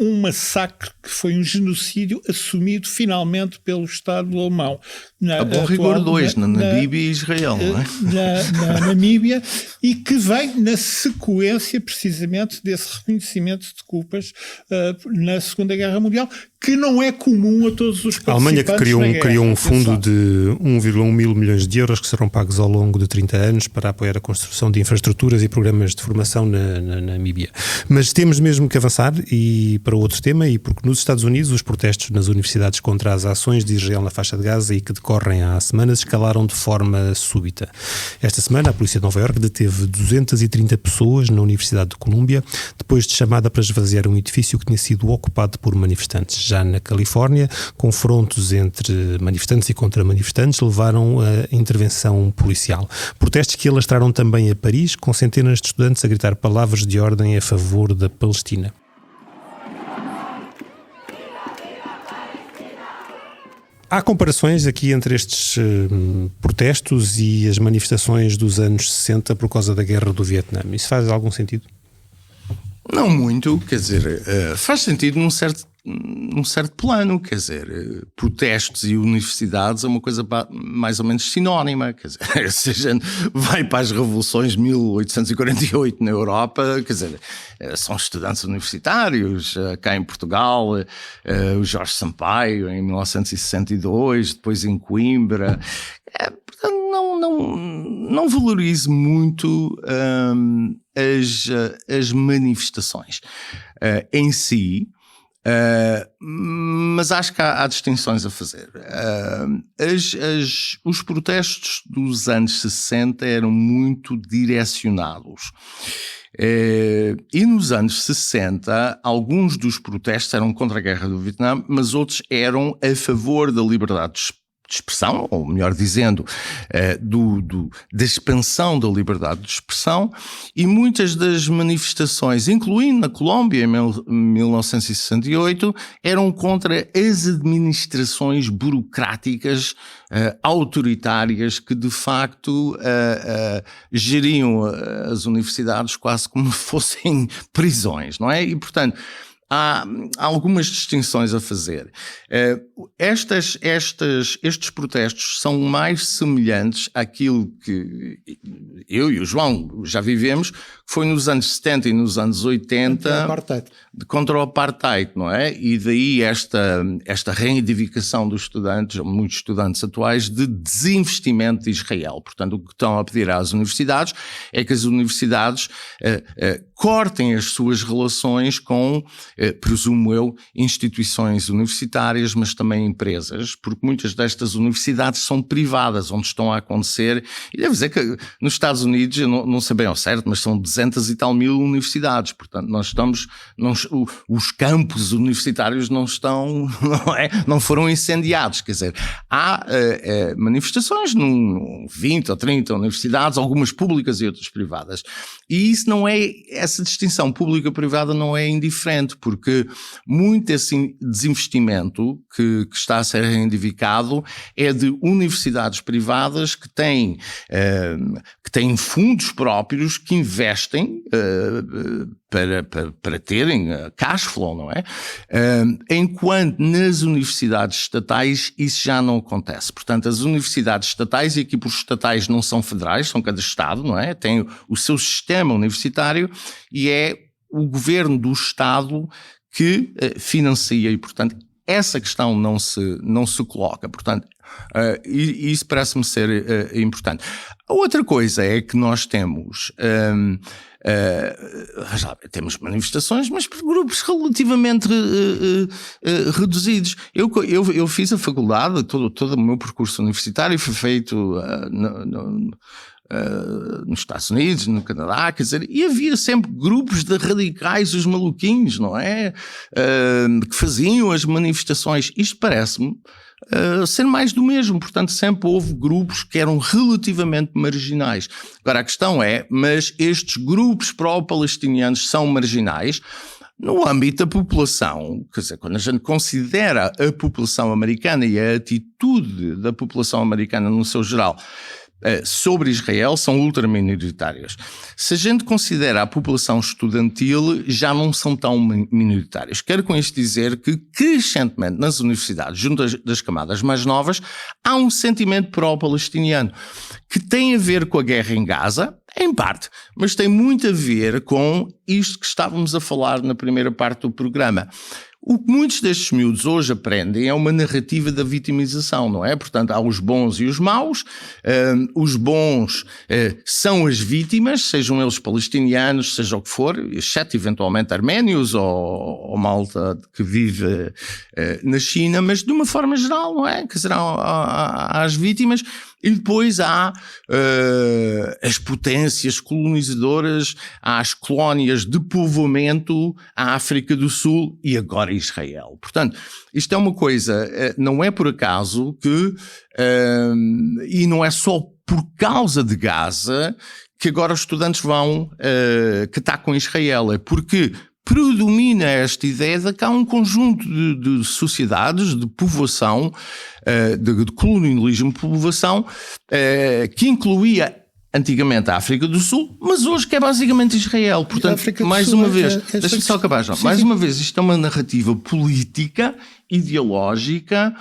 um massacre que foi um genocídio assumido finalmente pelo Estado alemão. A bom rigor 2, na Namíbia e Israel, não é? Na Namíbia, e que vem na sequência precisamente desse reconhecimento de culpas na Segunda Guerra Mundial, que não é comum a todos os participantes. A Alemanha que criou um fundo de 1,1 mil milhões de euros que serão pagos ao longo de 30 anos para apoiar a construção de infraestruturas e programas de formação na Namíbia. Mas temos mesmo que avançar e para outro tema, e porque nos Estados Unidos os protestos nas universidades contra as ações de Israel na faixa de Gaza e que decorrem há semanas escalaram de forma súbita. Esta semana a polícia de Nova Iorque deteve 230 pessoas na Universidade de Colômbia depois de chamada para esvaziar um edifício que tinha sido ocupado por manifestantes. Já na Califórnia, confrontos entre manifestantes e contra manifestantes levaram a intervenção policial. Protestos que alastraram também a Paris, com centenas de estudantes a gritar palavras de ordem a favor da Palestina. Há comparações aqui entre estes protestos e as manifestações dos anos 60 por causa da guerra do Vietnã. Isso faz algum sentido? Não muito, quer dizer, faz sentido num certo plano, quer dizer, protestos e universidades é uma coisa mais ou menos sinónima, quer dizer, se a gente vai para as revoluções de 1848 na Europa, quer dizer, são estudantes universitários, cá em Portugal, o Jorge Sampaio em 1962, depois em Coimbra, portanto não valorizo muito as manifestações em si. Mas acho que há distinções a fazer. Os protestos dos anos 60 eram muito direcionados. E nos anos 60, alguns dos protestos eram contra a guerra do Vietnã, mas outros eram a favor da liberdade de expressão, ou melhor dizendo, da expansão da liberdade de expressão, e muitas das manifestações, incluindo na Colômbia em 1968, eram contra as administrações burocráticas autoritárias que de facto geriam as universidades quase como fossem prisões, não é? E portanto há algumas distinções a fazer. Estes protestos são mais semelhantes àquilo que eu e o João já vivemos, que foi nos anos 70 e nos anos 80 contra o apartheid, não é? E daí esta reivindicação dos estudantes, muitos estudantes atuais, de desinvestimento de Israel. Portanto, o que estão a pedir às universidades é que as universidades cortem as suas relações com, presumo eu, instituições universitárias, mas também empresas, porque muitas destas universidades são privadas, onde estão a acontecer, e devo dizer que nos Estados Unidos, eu não sei bem ao certo, mas são 200 e tal mil universidades, portanto os campos universitários não foram incendiados, quer dizer, há manifestações num 20 ou 30 universidades, algumas públicas e outras privadas, e isso não é, essa distinção pública-privada não é indiferente, porque muito esse desinvestimento que está a ser reivindicado é de universidades privadas que têm fundos próprios que investem para terem cash flow, não é? Enquanto nas universidades estatais isso já não acontece. Portanto, as universidades estatais, e aqui por estatais não são federais, são cada estado, não é? Tem o seu sistema universitário e é o governo do estado que financia e, portanto, essa questão não se coloca. Portanto, isso parece-me ser importante. A outra coisa é que nós temos manifestações, mas por grupos relativamente reduzidos. Eu fiz a faculdade, todo o meu percurso universitário foi feito nos Estados Unidos, no Canadá, quer dizer, e havia sempre grupos de radicais, os maluquinhos, não é? Que faziam as manifestações. Isto parece-me ser mais do mesmo, portanto sempre houve grupos que eram relativamente marginais. Agora a questão é, mas estes grupos pró-palestinianos são marginais? No âmbito da população, quer dizer, quando a gente considera a população americana e a atitude da população americana no seu geral sobre Israel, são ultraminoritárias. Se a gente considera a população estudantil, já não são tão minoritárias. Quero com isto dizer que, crescentemente, nas universidades, junto das camadas mais novas, há um sentimento pró-palestiniano que tem a ver com a guerra em Gaza, em parte, mas tem muito a ver com isto que estávamos a falar na primeira parte do programa. O que muitos destes miúdos hoje aprendem é uma narrativa da vitimização, não é? Portanto, há os bons e os maus. Os bons são as vítimas, sejam eles palestinianos, seja o que for, exceto eventualmente arménios ou malta que vive na China, mas de uma forma geral, não é? Quer dizer, há as vítimas. E depois há as potências colonizadoras, há as colónias de povoamento, a África do Sul e agora Israel. Portanto, isto é uma coisa, não é por acaso que, e não é só por causa de Gaza, que agora os estudantes vão que atacam Israel, é porque predomina esta ideia de que há um conjunto de sociedades, de povoação, de colonialismo de povoação, que incluía antigamente a África do Sul, mas hoje que é basicamente Israel. Portanto, mais uma vez, deixa-me só acabar, João. Mais uma vez, isto é uma narrativa política, ideológica,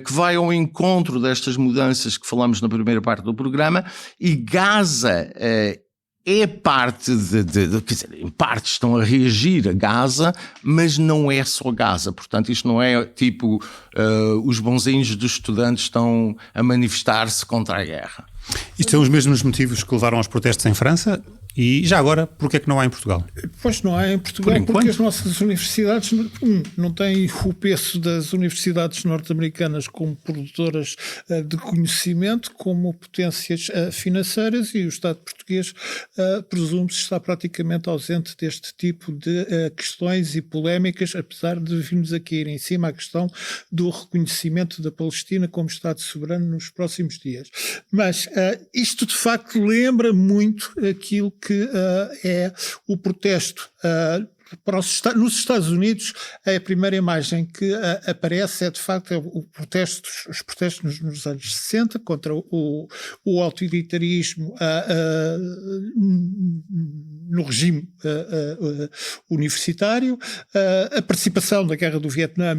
que vai ao encontro destas mudanças que falamos na primeira parte do programa, e Gaza é parte quer dizer, em parte estão a reagir a Gaza, mas não é só Gaza. Portanto, isto não é tipo os bonzinhos dos estudantes estão a manifestar-se contra a guerra. Isto são os mesmos motivos que levaram aos protestos em França? E já agora, porquê é que não há em Portugal? Pois não há em Portugal porque as nossas universidades não têm o peso das universidades norte-americanas como produtoras de conhecimento, como potências financeiras, e o Estado português presume-se estar praticamente ausente deste tipo de questões e polémicas, apesar de virmos aqui ir em cima a questão do reconhecimento da Palestina como Estado soberano nos próximos dias. Mas isto de facto lembra muito aquilo que é o protesto nos Estados Unidos. A primeira imagem que aparece é de facto os protestos nos anos 60 contra o autoritarismo no regime universitário, a participação da Guerra do Vietnã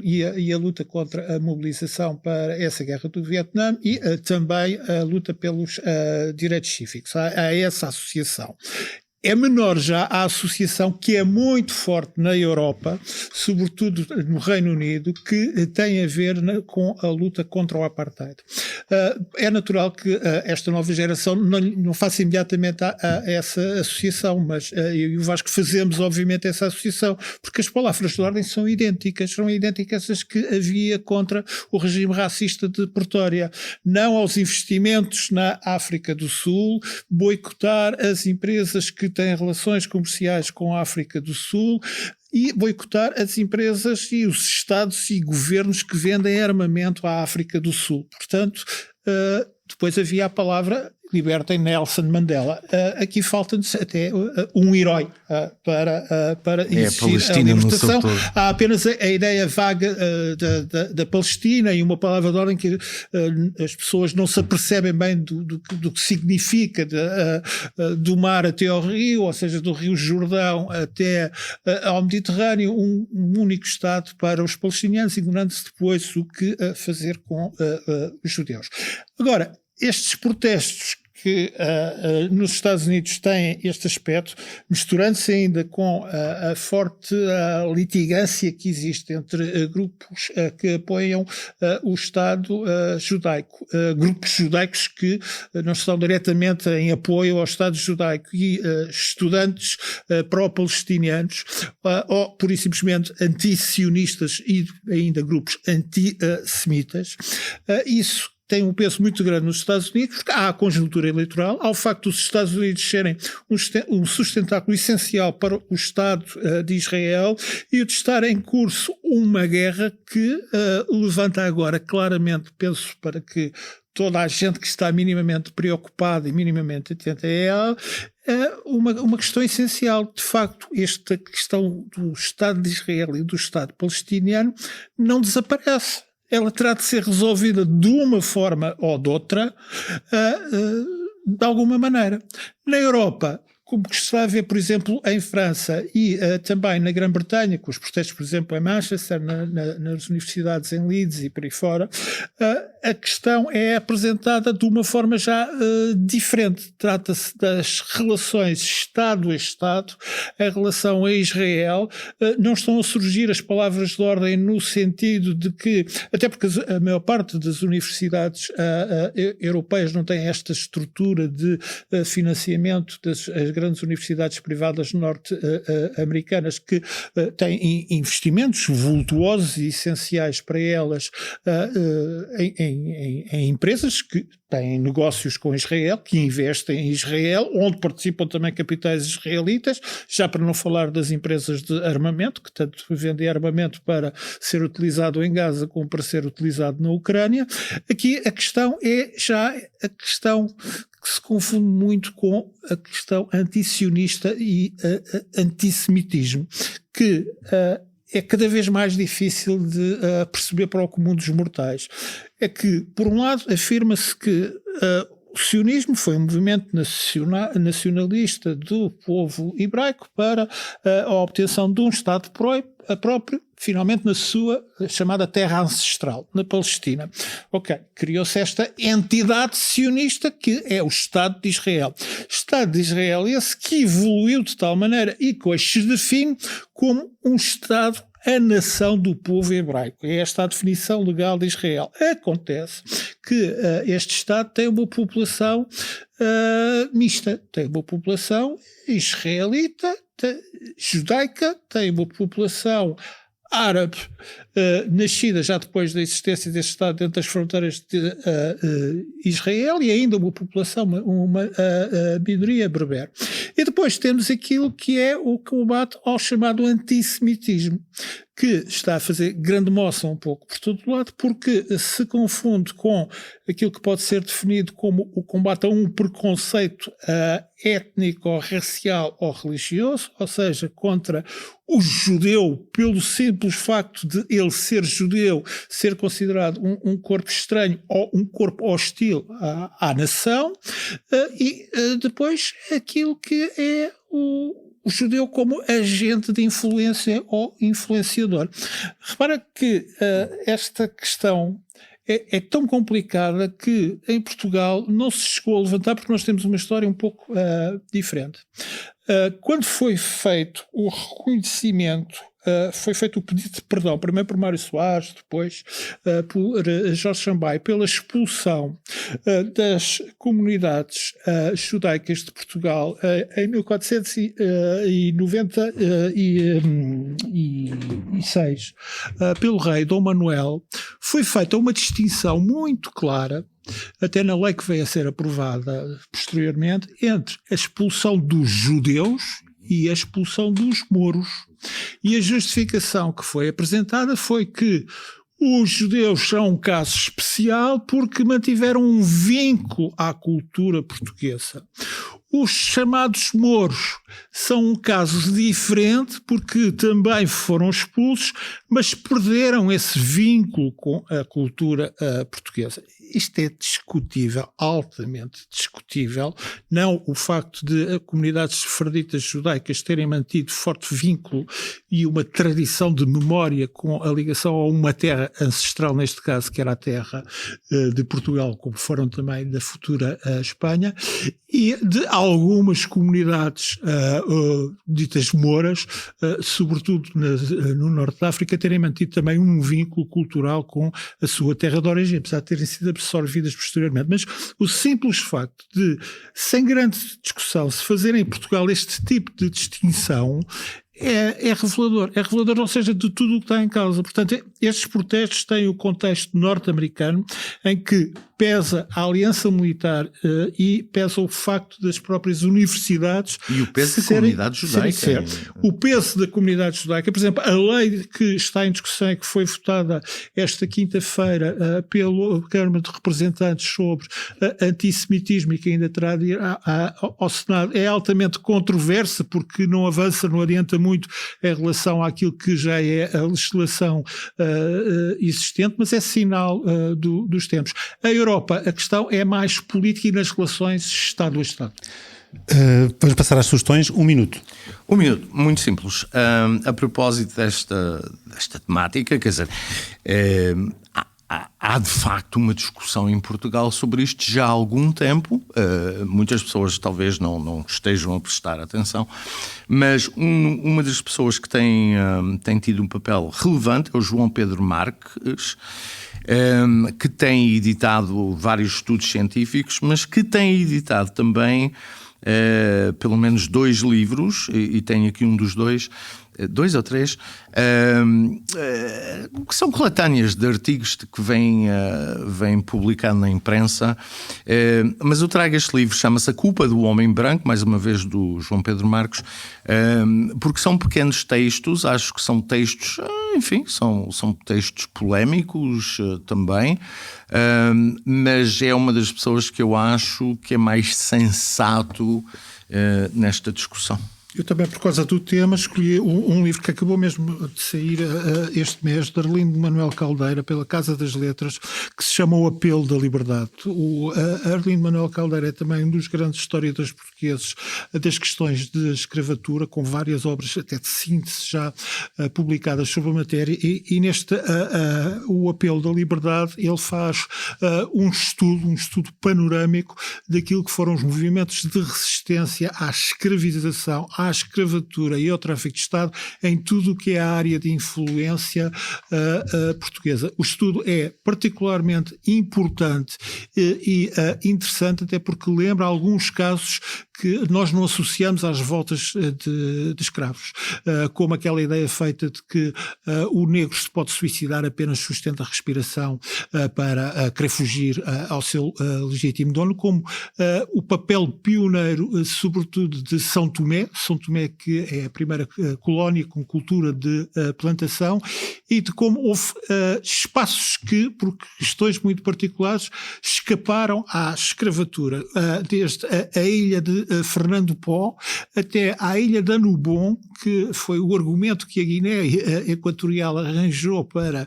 e a luta contra a mobilização para essa Guerra do Vietnã, e também a luta pelos direitos cívicos. Há essa associação. É menor já a associação, que é muito forte na Europa, sobretudo no Reino Unido, que tem a ver com a luta contra o apartheid. É natural que esta nova geração não faça imediatamente essa associação, mas eu e o Vasco fazemos obviamente essa associação, porque as palavras de ordem são idênticas as que havia contra o regime racista de Pretória. Não aos investimentos na África do Sul, boicotar as empresas que têm relações comerciais com a África do Sul e boicotar as empresas e os Estados e governos que vendem armamento à África do Sul. Portanto, depois havia a palavra libertem Nelson Mandela. Aqui falta-nos até um herói para existir a libertação. Há apenas a ideia vaga da Palestina e uma palavra de ordem que as pessoas não se apercebem bem do que significa, do mar até ao rio, ou seja, do rio Jordão até ao Mediterrâneo, um único Estado para os palestinianos, ignorando-se depois o que fazer com os judeus. Agora, estes protestos que nos Estados Unidos têm este aspecto, misturando-se ainda com a forte litigância que existe entre grupos que apoiam o Estado judaico, grupos judaicos que não estão diretamente em apoio ao Estado judaico e estudantes pró-palestinianos ou, por simplesmente, anti-sionistas e ainda grupos anti-semitas. Isso tem um peso muito grande nos Estados Unidos, porque há a conjuntura eleitoral, há o facto dos Estados Unidos serem um sustentáculo essencial para o Estado de Israel e o de estar em curso uma guerra que levanta agora claramente, penso, para que toda a gente que está minimamente preocupada e minimamente atenta a ela, uma questão essencial. De facto, esta questão do Estado de Israel e do Estado palestiniano não desaparece. Ela terá de ser resolvida de uma forma ou de outra, de alguma maneira. Na Europa, como se está a ver, por exemplo, em França e também na Grã-Bretanha, com os protestos, por exemplo, em Manchester, nas universidades em Leeds e por aí fora, a questão é apresentada de uma forma já diferente. Trata-se das relações Estado a Estado, a relação a Israel. Não estão a surgir as palavras de ordem no sentido de que, até porque a maior parte das universidades europeias não tem esta estrutura de financiamento das grandes universidades privadas norte-americanas que têm investimentos vultuosos e essenciais para elas em empresas que têm negócios com Israel, que investem em Israel, onde participam também capitais israelitas, já para não falar das empresas de armamento, que tanto vendem armamento para ser utilizado em Gaza como para ser utilizado na Ucrânia. Aqui a questão é já a questão que se confunde muito com a questão antisionista e antissemitismo, que é cada vez mais difícil de perceber para o comum dos mortais. É que, por um lado, afirma-se que o sionismo foi um movimento nacionalista do povo hebraico para a obtenção de um Estado próprio, finalmente na sua chamada terra ancestral, na Palestina. Ok, criou-se esta entidade sionista que é o Estado de Israel. Estado de Israel esse que evoluiu de tal maneira e que hoje se define como um Estado, a nação do povo hebraico. É esta a definição legal de Israel. Acontece que este Estado tem uma população mista, tem uma população israelita, judaica, tem uma população árabe, nascida já depois da existência deste Estado dentro das fronteiras de Israel, e ainda uma população, uma minoria berber. E depois temos aquilo que é o combate ao chamado antissemitismo, que está a fazer grande moça um pouco por todo lado, porque se confunde com aquilo que pode ser definido como o combate a um preconceito étnico, ou racial ou religioso, ou seja, contra o judeu, pelo simples facto de ele ser judeu, ser considerado um corpo estranho ou um corpo hostil à nação, e depois aquilo que é o judeu como agente de influência ou influenciador. Repara que esta questão é tão complicada que em Portugal não se chegou a levantar, porque nós temos uma história um pouco diferente. Quando foi feito o reconhecimento, foi feito o pedido de perdão, primeiro por Mário Soares, depois por Jorge Xambay, pela expulsão das comunidades judaicas de Portugal em 1496 pelo rei Dom Manuel, foi feita uma distinção muito clara, até na lei que veio a ser aprovada posteriormente, entre a expulsão dos judeus e a expulsão dos mouros. E a justificação que foi apresentada foi que os judeus são um caso especial porque mantiveram um vínculo à cultura portuguesa. Os chamados mouros são um caso diferente porque também foram expulsos, mas perderam esse vínculo com a cultura portuguesa. Isto é discutível, altamente discutível. Não o facto de comunidades sefarditas judaicas terem mantido forte vínculo e uma tradição de memória com a ligação a uma terra ancestral, neste caso, que era a terra de Portugal, como foram também da futura Espanha, e de algumas comunidades ditas mouras, sobretudo no Norte da África, terem mantido também um vínculo cultural com a sua terra de origem, apesar de terem sido absorvidas posteriormente. Mas o simples facto de, sem grande discussão, se fazer em Portugal este tipo de distinção é revelador. É revelador, ou seja, de tudo o que está em causa. Portanto, estes protestos têm o contexto norte-americano em que pesa a aliança militar e pesa o facto das próprias universidades... E o peso da comunidade judaica. O peso da comunidade judaica. Por exemplo, a lei que está em discussão e que foi votada esta quinta-feira pelo Câmara de Representantes sobre antissemitismo e que ainda terá de ir ao Senado é altamente controversa porque não avança, não adianta muito em relação àquilo que já é a legislação existente, mas é sinal dos tempos. A Europa, a questão é mais política e nas relações Estado a Estado. Vamos passar às sugestões. 1 minuto. 1 minuto, muito simples. A propósito desta temática, quer dizer, há de facto uma discussão em Portugal sobre isto já há algum tempo. Muitas pessoas talvez não estejam a prestar atenção, mas uma das pessoas que tem tido um papel relevante é o João Pedro Marques, que tem editado vários estudos científicos, mas que tem editado também pelo menos 2 livros, e tenho aqui um dos 2 ou 3, que são coletâneas de artigos que vêm publicando na imprensa, mas eu trago este livro, chama-se A Culpa do Homem Branco, mais uma vez do João Pedro Marques, porque são pequenos textos, acho que são textos, enfim, são textos polémicos também, mas é uma das pessoas que eu acho que é mais sensato nesta discussão. Eu também, por causa do tema, escolhi um livro que acabou mesmo de sair este mês, de Arlindo Manuel Caldeira, pela Casa das Letras, que se chama O Apelo da Liberdade. Arlindo Manuel Caldeira é também um dos grandes historiadores portugueses das questões de escravatura, com várias obras até de síntese já publicadas sobre a matéria, e neste O Apelo da Liberdade ele faz um estudo panorâmico daquilo que foram os movimentos de resistência à escravização, à escravatura e ao tráfico de Estado em tudo o que é a área de influência portuguesa. O estudo é particularmente importante e interessante, até porque lembra alguns casos que nós não associamos às voltas de escravos, como aquela ideia feita de que o negro se pode suicidar apenas sustenta a respiração para querer fugir ao seu legítimo dono, como o papel pioneiro, sobretudo de São Tomé, que é a primeira colónia com cultura de plantação, e de como houve espaços que, por questões muito particulares, escaparam à escravatura, desde a ilha de Fernando Pó até à ilha de Anubon, que foi o argumento que a Guiné Equatorial arranjou para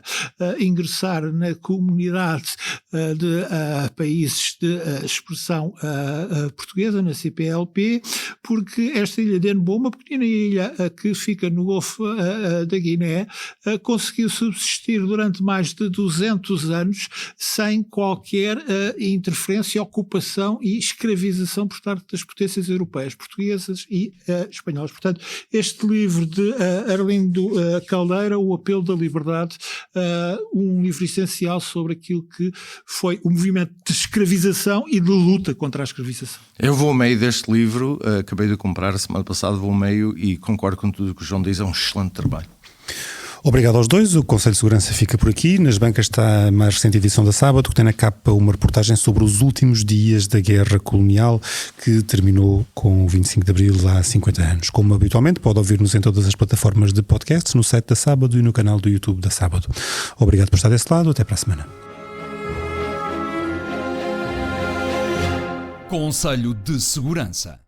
ingressar na comunidade de países de expressão portuguesa, na CPLP, porque esta ilha de Anubon, uma pequena ilha que fica no Golfo da Guiné, conseguiu subsistir durante mais de 200 anos sem qualquer interferência, ocupação e escravização por parte das potências europeias, portuguesas e espanholas. Portanto, este livro de Arlindo Caldeira, O Apelo da Liberdade, um livro essencial sobre aquilo que foi o movimento de escravização e de luta contra a escravização. Eu vou ao meio deste livro, acabei de comprar a semana passada, vou ao meio e concordo com tudo o que o João diz, é um excelente trabalho. Obrigado aos dois. O Conselho de Segurança fica por aqui. Nas bancas está a mais recente edição da Sábado, que tem na capa uma reportagem sobre os últimos dias da guerra colonial, que terminou com o 25 de Abril há 50 anos. Como habitualmente, pode ouvir-nos em todas as plataformas de podcasts, no site da Sábado e no canal do YouTube da Sábado. Obrigado por estar desse lado. Até para a semana. Conselho de Segurança.